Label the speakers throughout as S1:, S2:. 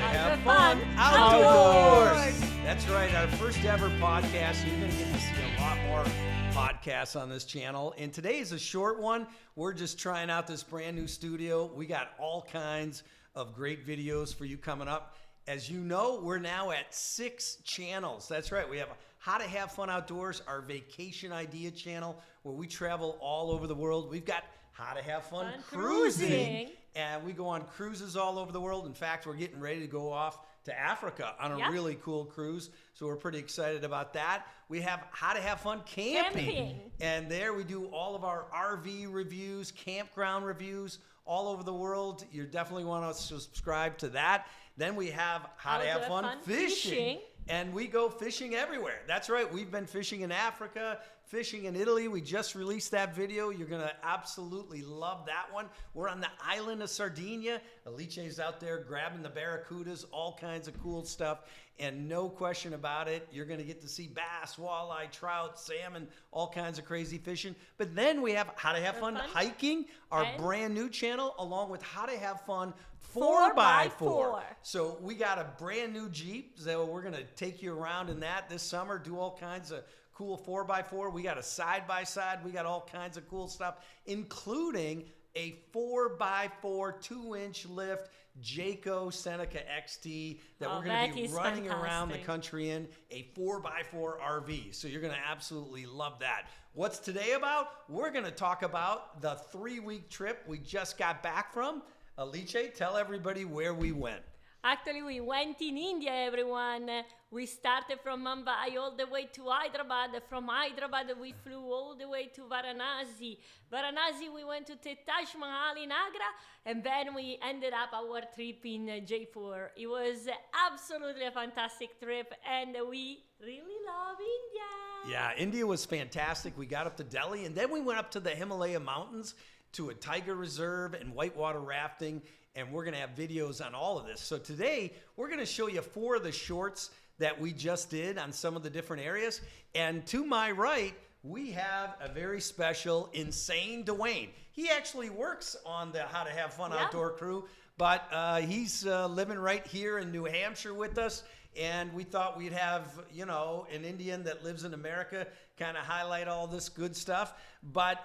S1: have fun outdoors. That's right, our first ever podcast. You're going to get to see a lot more podcasts on this channel. And today is a short one. We're just trying out this brand new studio. We got all kinds of great videos for you coming up. As you know, we're now at 6 channels. That's right. We have How to Have Fun Outdoors, our vacation idea channel, where we travel all over the world. We've got How to Have Fun Cruising. And we go on cruises all over the world. In fact, we're getting ready to go off to Africa on a really cool cruise. So we're pretty excited about that. We have How to Have Fun Camping. And there we do all of our RV reviews, campground reviews all over the world. You definitely want to subscribe to that. Then we have How to Have Fun Fishing. And we go fishing everywhere. That's right. We've been fishing in Africa, fishing in Italy. We just released that video. You're going to absolutely love that one. We're on the island of Sardinia. Alice's out there grabbing the barracudas, all kinds of cool stuff. And no question about it, you're going to get to see bass, walleye, trout, salmon, all kinds of crazy fishing. But then we have How to Have Fun Hiking, our brand new channel, along with How to Have Fun 4x4. So we got a brand new Jeep. So we're going to take you around in that this summer, do all kinds of cool 4x4. We got a side-by-side. We got all kinds of cool stuff, including a 4x4 2-inch lift Jayco Seneca XT that we're going to be running around the country in, a 4x4 RV. So you're going to absolutely love that. What's today about? We're going to talk about the 3-week trip we just got back from. Alice, tell everybody where we went.
S2: Actually, we went in India, everyone. We started from Mumbai all the way to Hyderabad. From Hyderabad, we flew all the way to Varanasi. Varanasi, we went to the Taj Mahal in Agra, and then we ended up our trip in Jaipur. It was absolutely a fantastic trip, and we really love India.
S1: Yeah, India was fantastic. We got up to Delhi, and then we went up to the Himalayan mountains to a tiger reserve and whitewater rafting, and we're going to have videos on all of this. So today, we're going to show you 4 of the shorts that we just did on some of the different areas. And to my right, we have a very special, insane Dwayne. He actually works on the How to Have Fun Outdoor crew, but he's living right here in New Hampshire with us. And we thought we'd have, you know, an Indian that lives in America kind of highlight all this good stuff,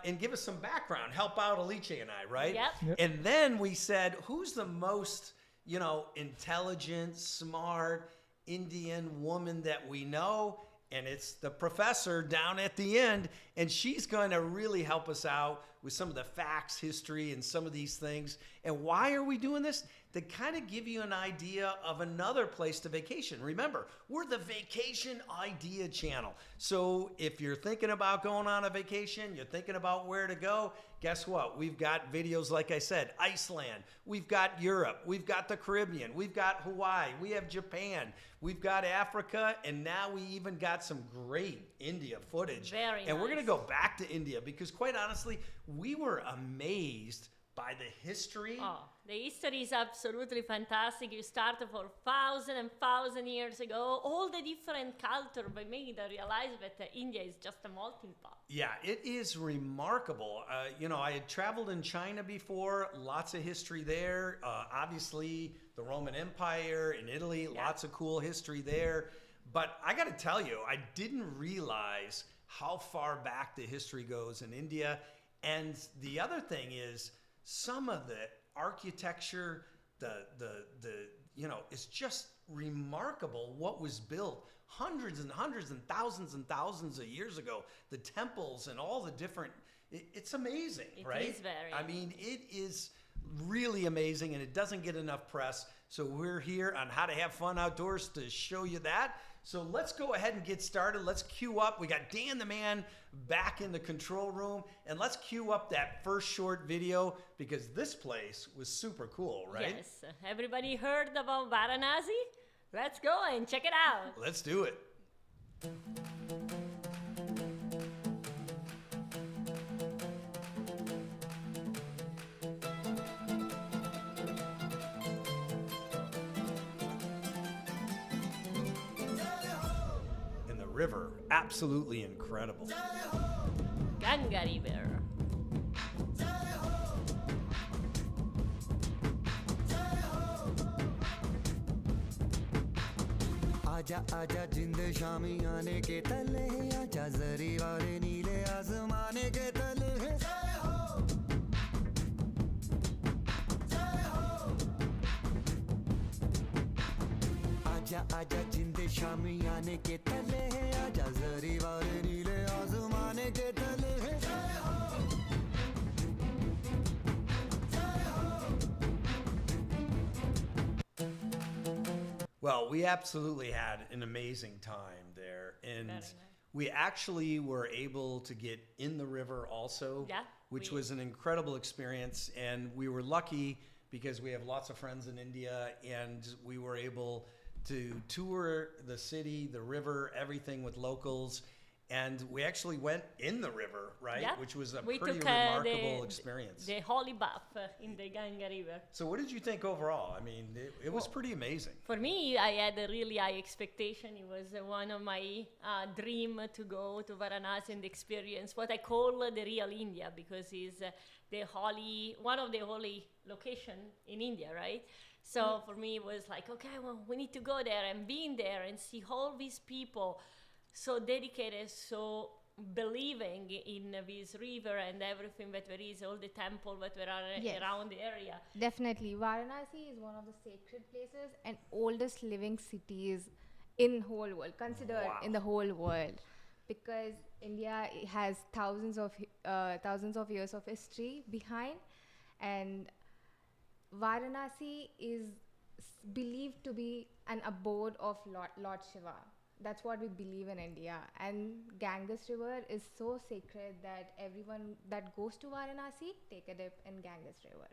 S1: and give us some background, help out Alice and I, right?
S2: Yep.
S1: And then we said, who's the most, you know, intelligent, smart Indian woman that we know? And it's the professor down at the end, and she's going to really help us out with some of the facts, history, and some of these things. And why are we doing this? To kind of give you an idea of another place to vacation. Remember, we're the Vacation Idea Channel. So if you're thinking about going on a vacation, you're thinking about where to go, guess what? We've got videos, like I said, Iceland. We've got Europe. We've got the Caribbean. We've got Hawaii. We have Japan. We've got Africa. And now we even got some great India footage.
S2: Very
S1: and
S2: nice.
S1: We're going to go back to India because, quite honestly, we were amazed by the history.
S2: Oh, the history is absolutely fantastic. You started for thousands and thousands of years ago. All the different culture, but making them realize that India is just a melting pot.
S1: Yeah, it is remarkable. You know, I had traveled in China before, lots of history there. Obviously, the Roman Empire in Italy, lots of cool history there. But I got to tell you, I didn't realize how far back the history goes in India. And the other thing is, some of the architecture, you know, it's just remarkable what was built hundreds and hundreds and thousands of years ago. The temples and all the different, it's amazing, right?
S2: It is very.
S1: I mean, it is really amazing, and it doesn't get enough press. So we're here on How to Have Fun Outdoors to show you that. So let's go ahead and get started. Let's queue up. We got Dan the Man back in the control room, and let's queue up that first short video because this place was super cool, right?
S2: Yes. Everybody heard about Varanasi? Let's go and check it out.
S1: Let's do it. River, absolutely incredible.
S2: Ganga River.
S3: आजा आजा जिंद शामी आने के तले आजा जरी वाले नीले आसमाने के तले जय हो जय हो आजा आजा जिंद शामी आने के तले आजा जरी वाले नीले आसमाने के तले जय हो
S1: Well, we absolutely had an amazing time there. And
S2: Very nice.
S1: we actually were able to get in the river also,
S2: Yeah,
S1: which
S2: we-
S1: was an incredible experience. And we were lucky because we have lots of friends in India, and we were able to tour the city, the river, everything with locals. And we actually went in the river, right?
S2: Yeah.
S1: Which was a
S2: We
S1: pretty
S2: took
S1: remarkable experience.
S2: the holy bath in the Ganga River.
S1: So what did you think overall? I mean, it was pretty amazing.
S2: For me, I had a really high expectation. It was one of my dream to go to Varanasi and experience what I call the real India, because it's one of the holy location in India, right? So for me, it was like, okay, well, we need to go there and be there and see all these people so dedicated, so believing in this river and everything that there is, all the temple that were
S4: Yes.
S2: around the area.
S4: Definitely. Varanasi is one of the sacred places and oldest living cities in whole world, considered
S1: Wow.
S4: in the whole world, because India has thousands of years of history behind, and Varanasi is believed to be an abode of Lord Shiva. That's what we believe in India. And Ganges River is so sacred that everyone that goes to Varanasi take a dip in Ganges River.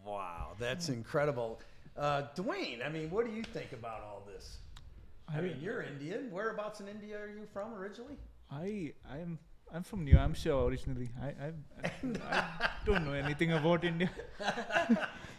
S1: Wow, that's incredible. Dwayne, I mean, what do you think about all this? I mean, you're Indian. Whereabouts in India are you from originally?
S5: I'm from New Hampshire originally. I don't know anything about India.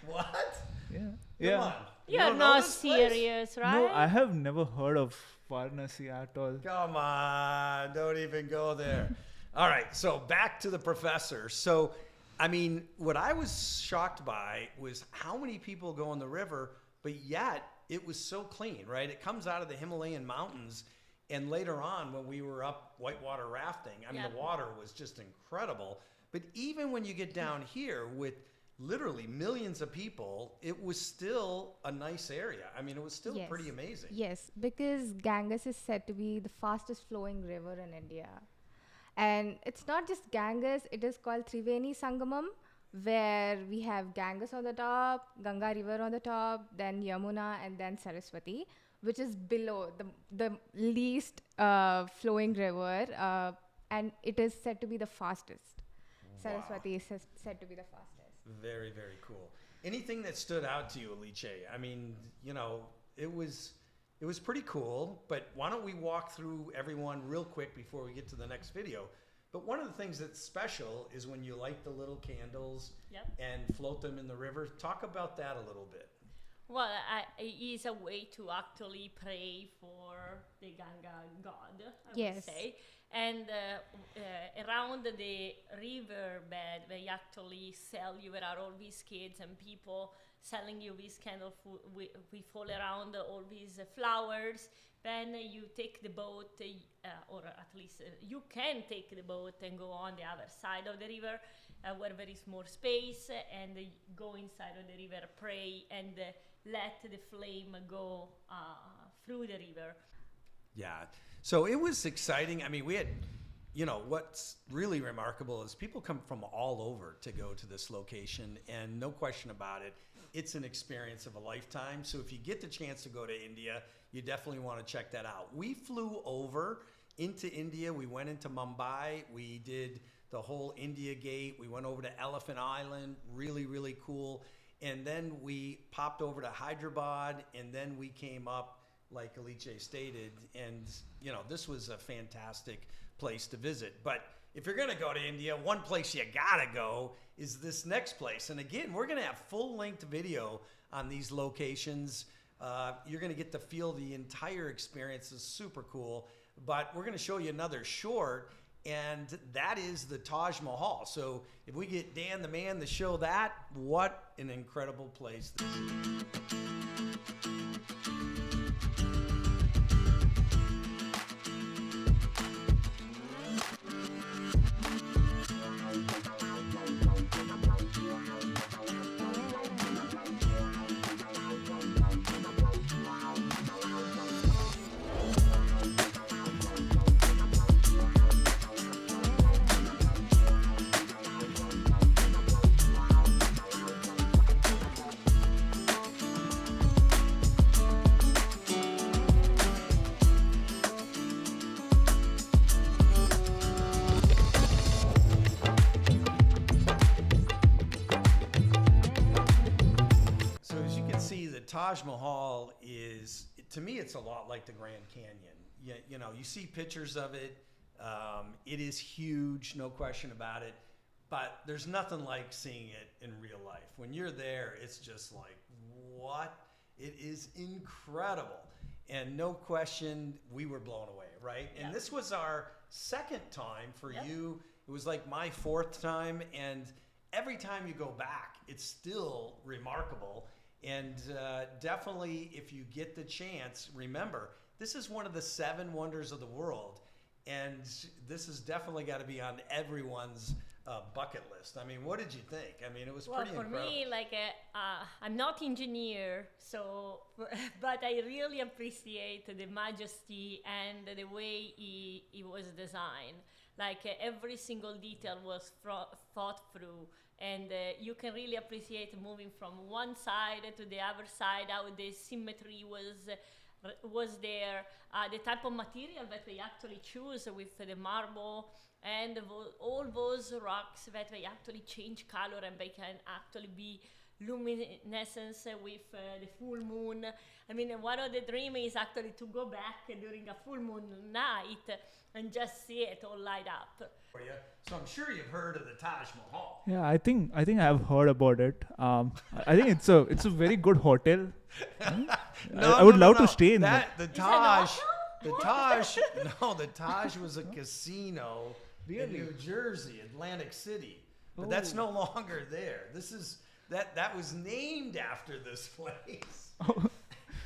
S1: What?
S5: Yeah.
S1: Come
S5: Yeah.
S1: on. You
S2: You're
S1: don't know
S2: not
S1: this place?
S2: serious, right?
S5: No, I have never heard of Varanasi at all.
S1: Come on, don't even go there. All right, so back to the professor. So, I mean, what I was shocked by was how many people go in the river, but yet it was so clean, right? It comes out of the Himalayan mountains. And later on, when we were up whitewater rafting, I mean,
S2: Yeah.
S1: the water was just incredible. But even when you get down here with literally millions of people, it was still a nice area. I mean, it was still
S4: Yes.
S1: pretty amazing.
S4: Yes, because Ganges is said to be the fastest flowing river in India. And it's not just Ganges, it is called Triveni Sangamam, where we have Ganges on the top, Ganga River on the top, then Yamuna, and then Saraswati, which is below the least flowing river. And it is said to be the fastest. Saraswati is said to be the fastest.
S1: Very, very cool. Anything that stood out to you, Alice? I mean, you know, it was pretty cool, but why don't we walk through everyone real quick before we get to the next video? But one of the things that's special is when you light the little candles
S2: Yep.
S1: and float them in the river. Talk about that a little bit.
S2: Well, it is a way to actually pray for the Ganga god, I would
S4: Yes.
S2: say. And around the riverbed, they actually sell you, there are all these kids and people selling you these kind of, we fall around all these flowers. Then you take the boat, or at least you can take the boat and go on the other side of the river where there is more space, and go inside of the river, pray, and let the flame go through the river.
S1: Yeah. So it was exciting. I mean, we had, you know, what's really remarkable is people come from all over to go to this location, and no question about it, it's an experience of a lifetime. So if you get the chance to go to India, you definitely want to check that out. We flew over into India. We went into Mumbai. We did the whole India Gate. We went over to Elephant Island. Really, really cool. And then we popped over to Hyderabad, and then we came up, like Alice stated, and you know, this was a fantastic place to visit. But if you're going to go to India, one place you gotta go is this next place. And again, we're going to have full-length video on these locations. You're going to get to feel the entire experience. It's super cool. But we're going to show you another short, and that is the Taj Mahal. So if we get Dan the Man to show that, what an incredible place this is. Taj Mahal is, to me, it's a lot like the Grand Canyon. You know, you see pictures of it. It is huge, no question about it. But there's nothing like seeing it in real life. When you're there, it's just like, what? It is incredible. And no question, we were blown away, right? And this was our second time for you. It was like my fourth time. And every time you go back, it's still remarkable. And definitely, if you get the chance, remember, this is one of the 7 wonders of the world. And this has definitely got to be on everyone's bucket list. I mean, what did you think? I mean, it was pretty incredible.
S2: For me, like, I'm not engineer, so, but I really appreciate the majesty and the way it was designed. Like, every single detail was thought through, and you can really appreciate moving from one side to the other side, how the symmetry was there, the type of material that they actually choose with the marble, and all those rocks that they actually change color and they can actually be luminescence with the full moon. I mean, one of the dreams is actually to go back during a full moon night and just see it all light up.
S1: So I'm sure you've heard of the Taj Mahal.
S5: Yeah, I think I've heard about it. I think it's a very good hotel. I would love to stay in that.
S1: The Taj, the Taj was a casino in New Jersey, Atlantic City, but that's no longer there. This is that was named after this place.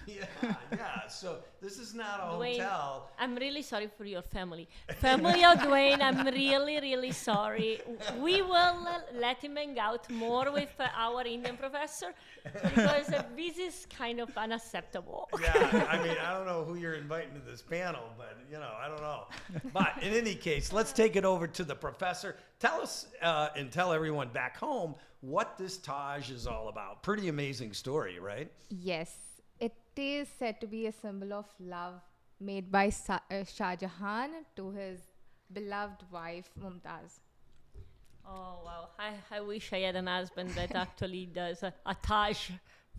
S1: Yeah. So this is not a
S2: Dwayne,
S1: hotel.
S2: I'm really sorry for your family. Family of Dwayne, I'm really, really sorry. We will let him hang out more with our Indian professor because this is kind of unacceptable.
S1: Yeah, I mean, I don't know who you're inviting to this panel, but, I don't know. But in any case, let's take it over to the professor. Tell us and tell everyone back home what this Taj is all about. Pretty amazing story, right?
S4: Yes. It is said to be a symbol of love made by Shah Jahan to his beloved wife, Mumtaz.
S2: Oh, wow. I wish I had an husband that actually does a Taj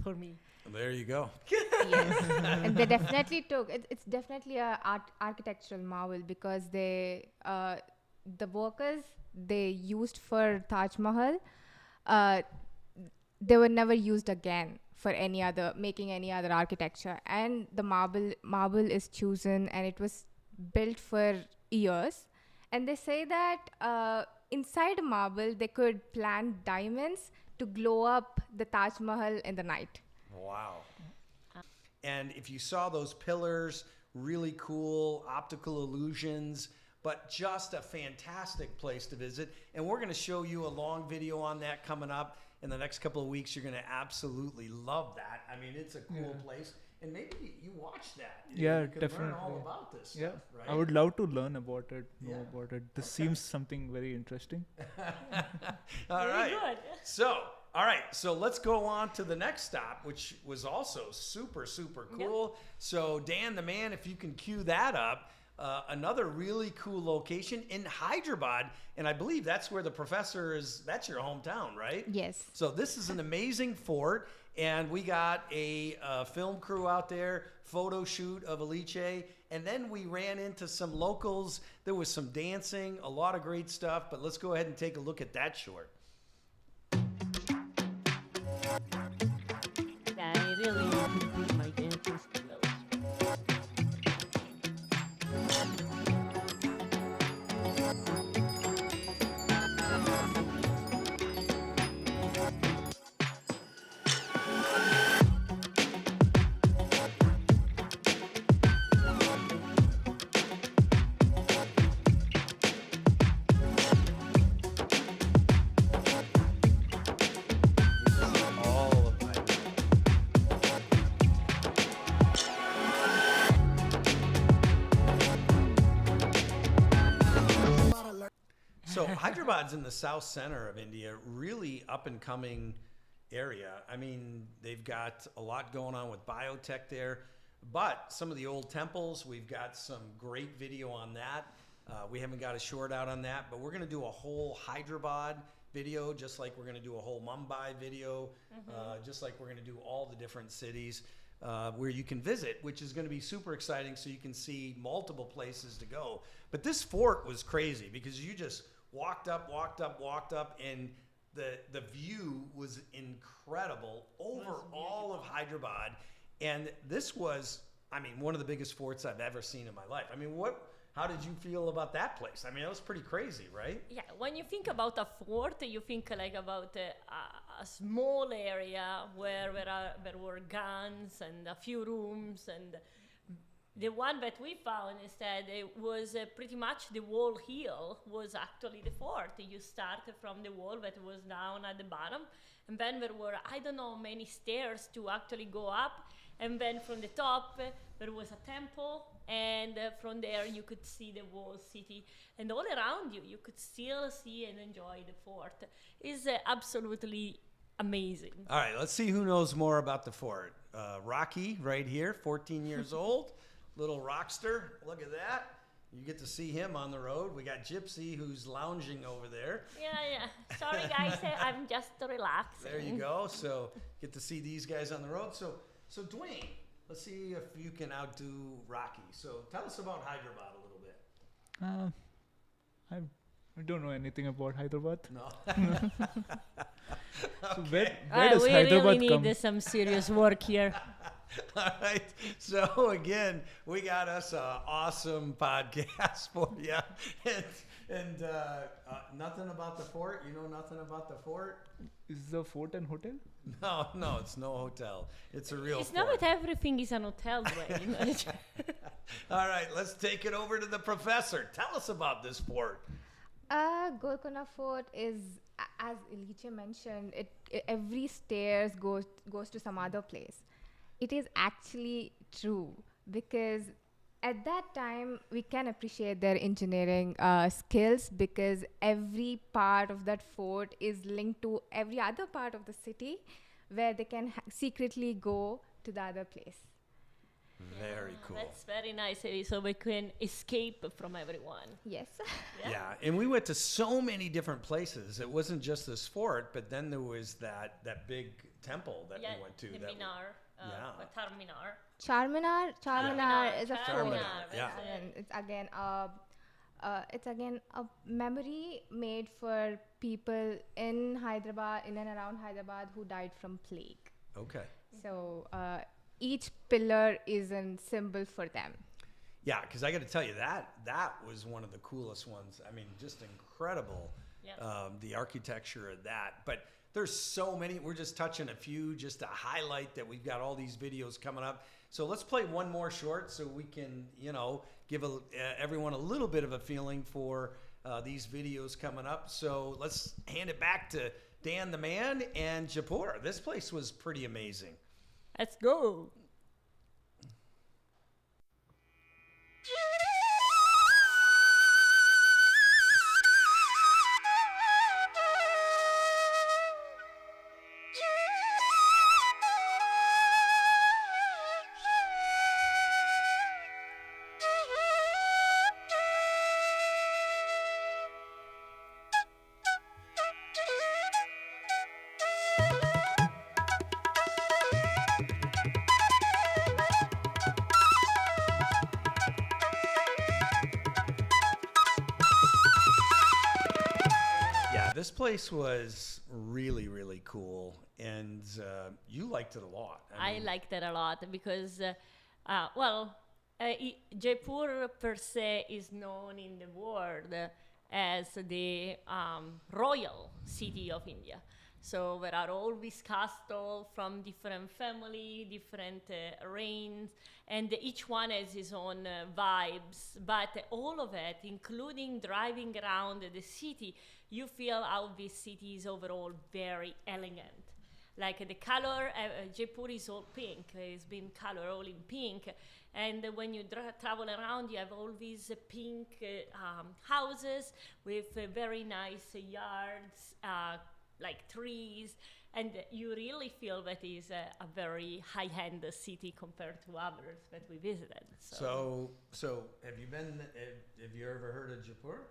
S2: for me.
S1: There you go.
S4: Yes. And they definitely took, it's definitely a architectural marvel because the workers they used for Taj Mahal, they were never used again for making any other architecture. And the marble is chosen and it was built for years. And they say that inside a marble, they could plant diamonds to glow up the Taj Mahal in the night.
S1: Wow. And if you saw those pillars, really cool optical illusions, but just a fantastic place to visit. And we're going to show you a long video on that coming up in the next couple of weeks. You're going to absolutely love that. I mean, it's a cool place. And maybe you watch that. You can
S5: definitely.
S1: learn all about this stuff, right?
S5: I would love to learn about it, know about it. This seems something very interesting.
S1: All right.
S2: Very good.
S1: So let's go on to the next stop, which was also super, super cool.
S2: Yep.
S1: So Dan, the man, if you can cue that up, another really cool location in Hyderabad. And I believe that's where the professor is. That's your hometown, right?
S4: Yes.
S1: So this is an amazing fort. And we got a film crew out there, photo shoot of Alice. And then we ran into some locals. There was some dancing, a lot of great stuff. But let's go ahead and take a look at that short.
S2: Yeah, I really improve my dancing skills.
S1: All of my So Hyderabad's in the south center of India, really up and coming area. I mean, they've got a lot going on with biotech there, but some of the old temples, we've got some great video on that. We haven't got a short out on that, but we're going to do a whole Hyderabad video, just like we're going to do a whole Mumbai video, just like we're going to do all the different cities where you can visit, which is going to be super exciting, so you can see multiple places to go. But this fort was crazy because you just walked up, and the view was incredible over all of Hyderabad. And this was, I mean, one of the biggest forts I've ever seen in my life. I mean, how did you feel about that place? I mean, it was pretty crazy, right?
S2: Yeah, when you think about a fort, you think like about a small area where there were guns and a few rooms, and the one that we found instead, it was pretty much the whole hill was actually the fort. You started from the wall that was down at the bottom, and then there were, I don't know, many stairs to actually go up, and then from the top there was a temple, and from there you could see the whole city, and all around you could still see and enjoy the fort. It's absolutely amazing.
S1: All right, let's see who knows more about the fort. Rocky right here, 14 years old, little rockster. Look at that. You get to see him on the road. We got Gypsy, who's lounging over there.
S2: Yeah. Sorry, guys, I'm just relaxing.
S1: There you go. So get to see these guys on the road. So Dwayne, let's see if you can outdo Rocky. So tell us about Hyderabad a little bit.
S5: I don't know anything about Hyderabad.
S1: No.
S5: So where does
S2: we
S5: Hyderabad
S2: really
S5: come?
S2: need some serious work here.
S1: All right. So again, we got us an awesome podcast for you. And nothing about the fort? You know nothing about the fort?
S5: Is the fort an hotel?
S1: No, it's no hotel. It's a real
S2: It's
S1: fort.
S2: not that everything is an hotel, Dwayne.
S1: All right, let's take it over to the professor. Tell us about this fort.
S4: Golconda Fort is, as Ilice mentioned, every stairs goes to some other place. It is actually true because at that time we can appreciate their engineering skills, because every part of that fort is linked to every other part of the city where they can secretly go to the other place.
S1: Very cool.
S2: That's very nice, so we can escape from everyone.
S4: Yes.
S1: Yeah, and we went to so many different places. It wasn't just this fort, but then there was that big temple that we went to.
S2: The
S1: that
S2: Minar, Tarminar.
S4: Charminar is a fort.
S1: Charminar, yeah.
S4: And it's again a memory made for people in Hyderabad, in and around Hyderabad, who died from plague.
S1: Okay.
S4: So each pillar is a symbol for them.
S1: Yeah, because I got to tell you, that was one of the coolest ones. I mean, just incredible, the architecture of that. But there's so many. We're just touching a few just to highlight that we've got all these videos coming up. So let's play one more short so we can, give everyone a little bit of a feeling for these videos coming up. So let's hand it back to Dan the Man and Jaipur. This place was pretty amazing.
S2: Let's go.
S1: This place was really, really cool, and you liked it a lot.
S2: I liked it a lot because, Jaipur per se is known in the world as the royal city of India. So there are all these castles from different family, different reigns, and each one has his own vibes. But all of it, including driving around the city, you feel how this city is overall very elegant. Like the color, Jaipur is all pink. It's been color all in pink. And when you travel around, you have all these pink houses with very nice yards, like trees, and you really feel that is a very high-end city compared to others that we visited.
S1: So have you ever heard of Jaipur?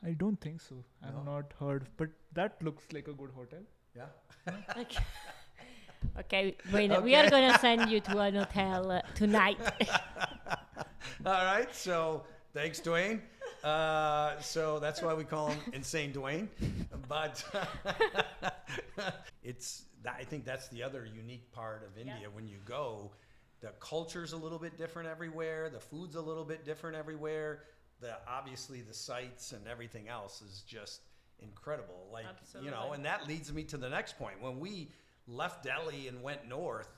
S5: I don't think so. I've
S1: No?
S5: not heard, but that looks like a good hotel.
S1: Yeah.
S2: Okay. Okay, we are
S1: Okay.
S2: going to send you to an hotel tonight.
S1: All right. So thanks, Dwayne. So that's why we call him Insane Dwayne. But I think that's the other unique part of India. When you go, the culture's a little bit different everywhere. The food's a little bit different everywhere. Obviously the sights and everything else is just incredible. Like, you know,
S2: Absolutely.
S1: and that leads me to the next point. When we left Delhi and went north,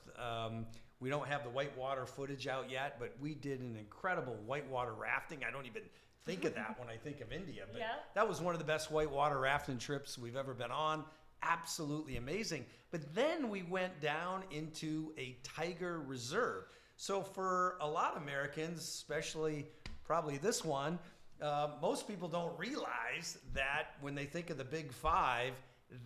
S1: we don't have the whitewater footage out yet, but we did an incredible whitewater rafting. I don't even think of that when I think of India, but
S2: Yeah.
S1: that was one of the best whitewater rafting trips we've ever been on. Absolutely amazing. But then we went down into a tiger reserve. So for a lot of Americans, especially probably this one, most people don't realize that when they think of the Big Five,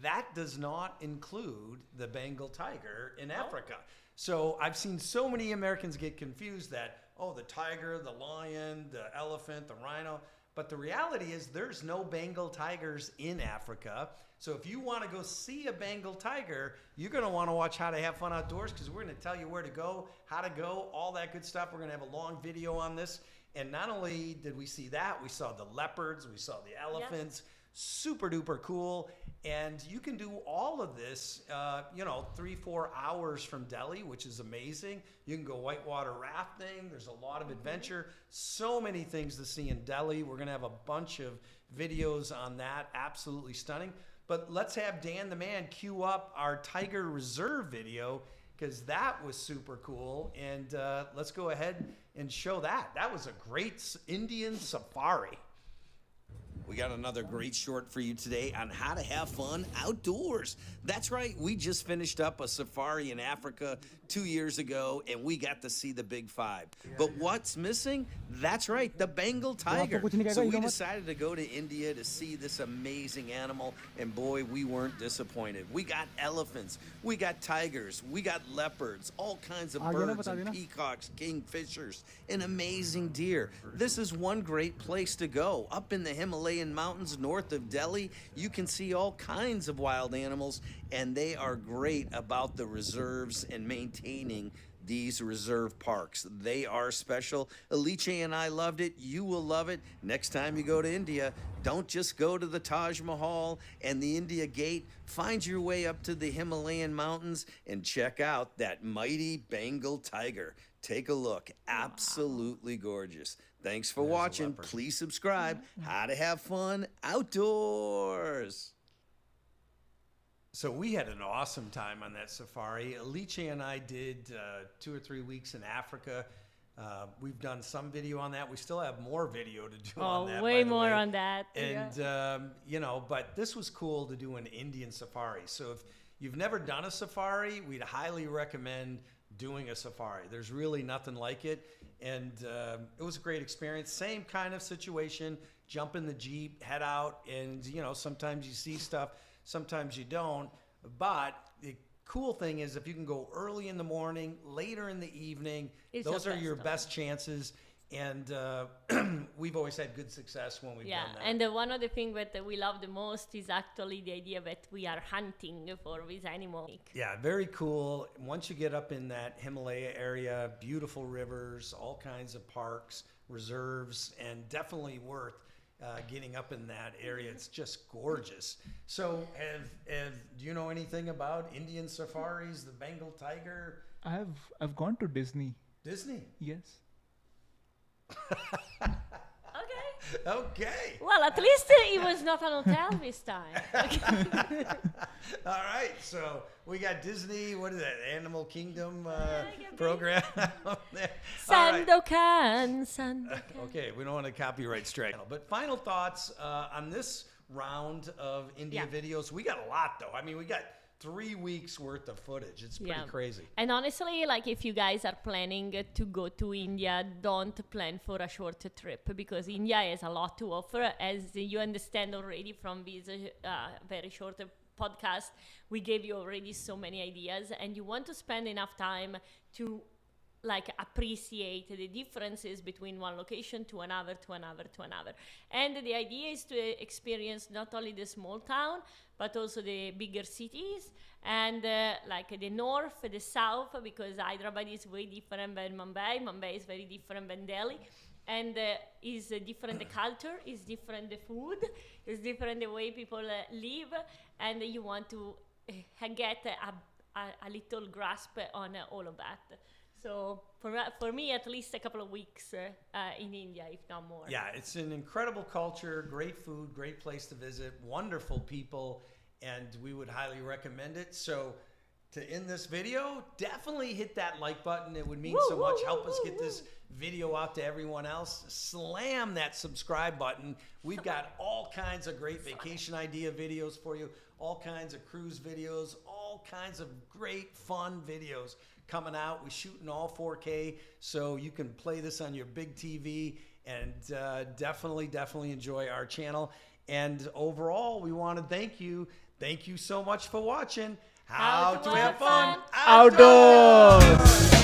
S1: that does not include the Bengal tiger in Africa. So I've seen so many Americans get confused that, oh, the tiger, the lion, the elephant, the rhino. But the reality is there's no Bengal tigers in Africa. So if you want to go see a Bengal tiger, you're going to want to watch How to Have Fun Outdoors, because we're going to tell you where to go, how to go, all that good stuff. We're going to have a long video on this. And not only did we see that, we saw the leopards, we saw the elephants. Super duper cool. And you can do all of this, 3-4 hours from Delhi, which is amazing. You can go whitewater rafting. There's a lot of adventure. So many things to see in Delhi. We're going to have a bunch of videos on that. Absolutely stunning. But let's have Dan the Man cue up our Tiger Reserve video, because that was super cool. And let's go ahead and show that. That was a great Indian safari. We got another great short for you today on how to have fun outdoors. That's right, we just finished up a safari in Africa 2 years ago, and we got to see the Big Five. But what's missing? That's right, the Bengal tiger. So we decided to go to India to see this amazing animal, and boy, we weren't disappointed. We got elephants, we got tigers, we got leopards, all kinds of birds and peacocks, kingfishers, and amazing deer. This is one great place to go. Up in the Himalayan mountains north of Delhi, you can see all kinds of wild animals, and they are great about the reserves and maintaining these reserve parks. They are special. Alice and I loved it. You will love it. Next time you go to India, don't just go to the Taj Mahal and the India Gate. Find your way up to the Himalayan mountains and check out that mighty Bengal tiger. Take a look. Absolutely gorgeous. Thanks for watching. Please subscribe. How to have fun outdoors. So we had an awesome time on that safari. Alice and I did 2 or 3 weeks in Africa. We've done some video on that. We still have more video to do on that.
S2: Way
S1: by the
S2: more
S1: way.
S2: on that.
S1: And, but this was cool to do an Indian safari. So if you've never done a safari, we'd highly recommend doing a safari. There's really nothing like it. And it was a great experience. Same kind of situation. Jump in the Jeep, head out, and, sometimes you see stuff, sometimes you don't. But the cool thing is if you can go early in the morning, later in the evening, those are your best chances. And we've always had good success when we've done that.
S2: And one of the things that we love the most is actually the idea that we are hunting for this animal.
S1: Yeah, very cool. Once you get up in that Himalaya area, beautiful rivers, all kinds of parks, reserves, and definitely worth getting up in that area. It's just gorgeous. So do you know anything about Indian safaris, the Bengal tiger?
S5: I've gone to Disney.
S1: Disney?
S5: Yes.
S1: Okay.
S2: Well, at least it was not an hotel this time.
S1: All right. So we got Disney. What is that? Animal Kingdom program up there. All right.
S2: Sandokan.
S1: Okay. We don't want to copyright strike. But final thoughts on this round of India videos. We got a lot, though. I mean, we got 3 weeks worth of footage. It's pretty crazy.
S2: And honestly, like if you guys are planning to go to India, don't plan for a short trip, because India has a lot to offer. As you understand already from this very short podcast, we gave you already so many ideas, and you want to spend enough time to like appreciate the differences between one location to another, to another, to another. And the idea is to experience not only the small town, but also the bigger cities, and like the north, the south, because Hyderabad is way different than Mumbai. Mumbai is very different than Delhi. And is different the culture, is different the food, is different the way people live, and you want to get a little grasp on all of that. So for me, at least a couple of weeks in India, if not more.
S1: Yeah, it's an incredible culture, great food, great place to visit, wonderful people, and we would highly recommend it. So to end this video, definitely hit that like button. It would mean so much. Help us get this video out to everyone else. Slam that subscribe button. We've got all kinds of great vacation idea videos for you, all kinds of cruise videos, all kinds of great fun videos coming out. We shoot in all 4K, so you can play this on your big TV and definitely enjoy our channel. And overall, we want to thank you. Thank you so much for watching How to Have Fun
S5: Outdoors.